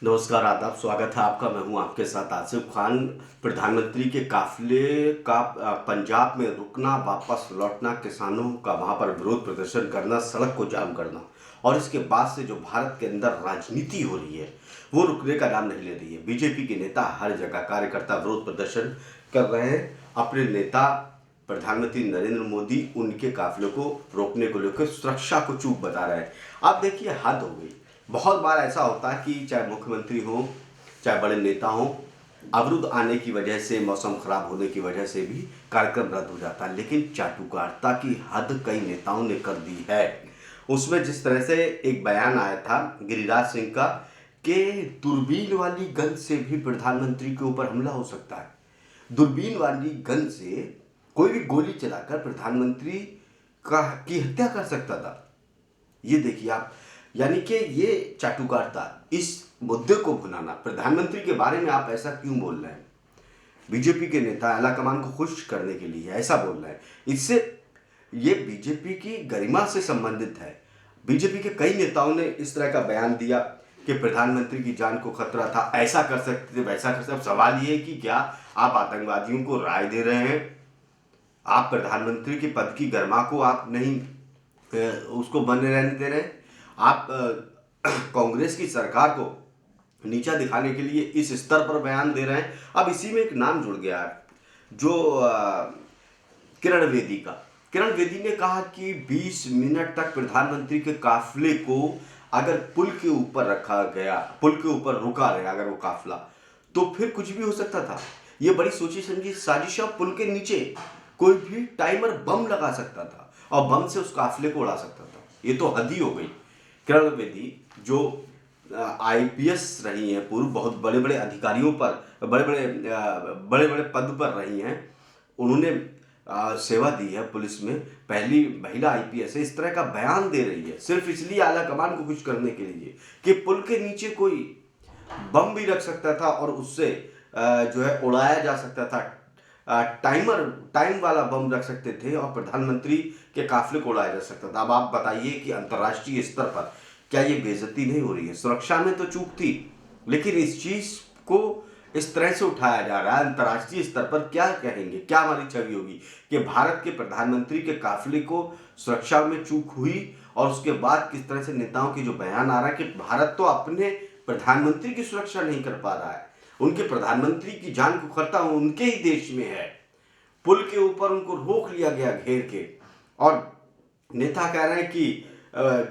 नमस्कार, आदाब, स्वागत है आपका। मैं हूं आपके साथ आसिफ खान। प्रधानमंत्री के काफिले का पंजाब में रुकना, वापस लौटना, किसानों का वहां पर विरोध प्रदर्शन करना, सड़क को जाम करना और इसके बाद से जो भारत के अंदर राजनीति हो रही है वो रुकने का नाम नहीं ले रही है। बीजेपी के नेता हर जगह, कार्यकर्ता विरोध प्रदर्शन कर रहे हैं। अपने नेता प्रधानमंत्री नरेंद्र मोदी उनके काफिले को रोकने को लेकर सुरक्षा को चूक बता रहे हैं। आप देखिए, हद हो गई। बहुत बार ऐसा होता है कि चाहे मुख्यमंत्री हो, चाहे बड़े नेता हो, अवरुद्ध आने की वजह से, मौसम खराब होने की वजह से भी कार्यक्रम रद्द हो जाता है। लेकिन चाटुकारिता की हद कई नेताओं ने कर दी है। उसमें जिस तरह से एक बयान आया था गिरिराज सिंह का कि दूरबीन वाली गन से भी प्रधानमंत्री के ऊपर हमला हो सकता है। दूरबीन वाली गन से कोई भी गोली चलाकर प्रधानमंत्री की हत्या कर सकता था। ये देखिए आप, यानी कि ये चाटुकारिता, इस मुद्दे को भुनाना, प्रधानमंत्री के बारे में आप ऐसा क्यों बोल रहे हैं? बीजेपी के नेता आला कमान को खुश करने के लिए ऐसा बोल रहे हैं। इससे ये बीजेपी की गरिमा से संबंधित है। बीजेपी के कई नेताओं ने इस तरह का बयान दिया कि प्रधानमंत्री की जान को खतरा था, ऐसा कर सकते थे, वैसा कर सकते। अब सवाल ये है कि क्या आप आतंकवादियों को राय दे रहे हैं? आप प्रधानमंत्री के पद की गरिमा को आप नहीं उसको बने रहने दे रहे हैं? आप कांग्रेस की सरकार को नीचा दिखाने के लिए इस स्तर पर बयान दे रहे हैं। अब इसी में एक नाम जुड़ गया है, जो किरण बेदी का। किरण बेदी ने कहा कि 20 मिनट तक प्रधानमंत्री के काफिले को अगर पुल के ऊपर रखा गया, पुल के ऊपर रुका रहा अगर वो काफिला, तो फिर कुछ भी हो सकता था। ये बड़ी सोची समझी साजिश है। पुल के नीचे कोई भी टाइमर बम लगा सकता था और बम से उस काफिले को उड़ा सकता था। ये तो हद ही हो गई। किरण बेदी जो आईपीएस रही हैं, पूर्व बहुत बड़े बड़े अधिकारियों पर, बड़े बड़े पद पर रही हैं, उन्होंने सेवा दी है पुलिस में, पहली महिला आईपीएस है। इस तरह का बयान दे रही है सिर्फ इसलिए आला कमान को खुश करने के लिए कि पुल के नीचे कोई बम भी रख सकता था और उससे जो है उड़ाया जा सकता था। टाइम वाला बम रख सकते थे और प्रधानमंत्री के काफिले को उड़ाया जा सकता था। अब आप बताइए कि अंतर्राष्ट्रीय स्तर पर क्या ये बेइज्जती नहीं हो रही है? सुरक्षा में तो चूक थी, लेकिन इस चीज को इस तरह से उठाया जा रहा है अंतर्राष्ट्रीय स्तर पर। क्या कहेंगे, क्या हमारी छवि होगी कि भारत के प्रधानमंत्री के काफिले को सुरक्षा में चूक हुई और उसके बाद किस तरह से नेताओं के जो बयान आ रहा है कि भारत तो अपने प्रधानमंत्री की सुरक्षा नहीं कर पा रहा है, उनके प्रधानमंत्री की जान को खतरा उनके ही देश में है। पुल के ऊपर उनको रोक लिया गया घेर के, और नेता कह रहे हैं कि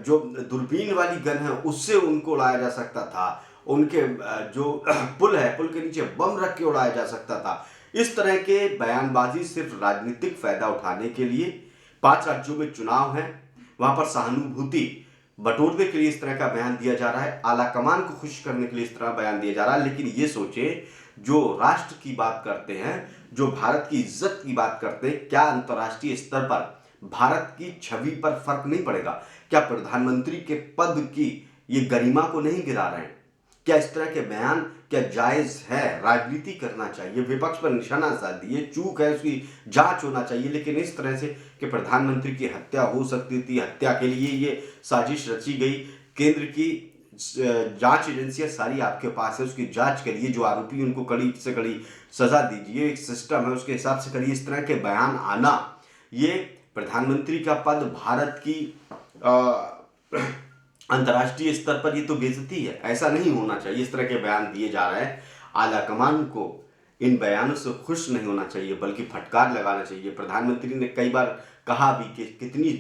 जो दूरबीन वाली गन है उससे उनको उड़ाया जा सकता था, उनके जो पुल है, पुल के नीचे बम रख के उड़ाया जा सकता था। इस तरह के बयानबाजी सिर्फ राजनीतिक फायदा उठाने के लिए। 5 राज्यों में चुनाव है, वहां पर सहानुभूति बटोरने के लिए इस तरह का बयान दिया जा रहा है, आला कमान को खुश करने के लिए इस तरह बयान दिया जा रहा है। लेकिन ये सोचे, जो राष्ट्र की बात करते हैं, जो भारत की इज्जत की बात करते हैं, क्या अंतर्राष्ट्रीय स्तर पर भारत की छवि पर फर्क नहीं पड़ेगा? क्या प्रधानमंत्री के पद की ये गरिमा को नहीं गिरा रहे हैं? क्या इस तरह के बयान क्या जायज है? राजनीति करना चाहिए, विपक्ष पर निशाना साधी, ये चूक है, उसकी जांच होना चाहिए। लेकिन इस तरह से कि प्रधानमंत्री की हत्या हो सकती थी, हत्या के लिए ये साजिश रची गई, केंद्र की जांच एजेंसियां सारी आपके पास है, उसकी जांच करिए, जो आरोपी उनको कड़ी से कड़ी सजा दीजिए, एक सिस्टम है उसके हिसाब से करिए। इस तरह के बयान आना, ये प्रधानमंत्री का पद भारत की अंतर्राष्ट्रीय स्तर पर ये तो बेइज्जती है, ऐसा नहीं होना चाहिए। इस तरह के बयान दिए जा रहे हैं। आला कमान को इन बयानों से खुश नहीं होना चाहिए, बल्कि फटकार लगाना चाहिए। प्रधानमंत्री ने कई बार कहा भी कि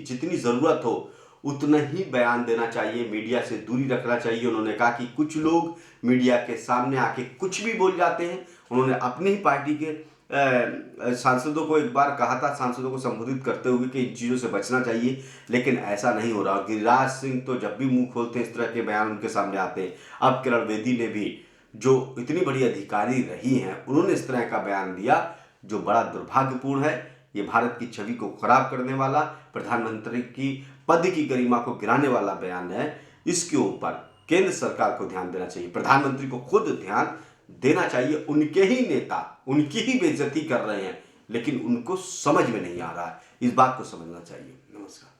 जितनी जरूरत हो उतना ही बयान देना चाहिए, मीडिया से दूरी रखना चाहिए। उन्होंने कहा कि कुछ लोग मीडिया के सामने आके कुछ भी बोल जाते हैं। उन्होंने अपनी ही पार्टी के सांसदों को एक बार कहा था, सांसदों को संबोधित करते हुए, कि इन चीज़ों से बचना चाहिए, लेकिन ऐसा नहीं हो रहा। गिरिराज सिंह तो जब भी मुंह खोलते हैं इस तरह के बयान उनके सामने आते हैं। अब किरण बेदी ने भी, जो इतनी बड़ी अधिकारी रही हैं, उन्होंने इस तरह का बयान दिया जो बड़ा दुर्भाग्यपूर्ण है। ये भारत की छवि को खराब करने वाला, प्रधानमंत्री की पद की गरिमा को गिराने वाला बयान है। इसके ऊपर केंद्र सरकार को ध्यान देना चाहिए, प्रधानमंत्री को खुद ध्यान देना चाहिए। उनके ही नेता उनकी ही बेइज्जती कर रहे हैं, लेकिन उनको समझ में नहीं आ रहा है। इस बात को समझना चाहिए। नमस्कार।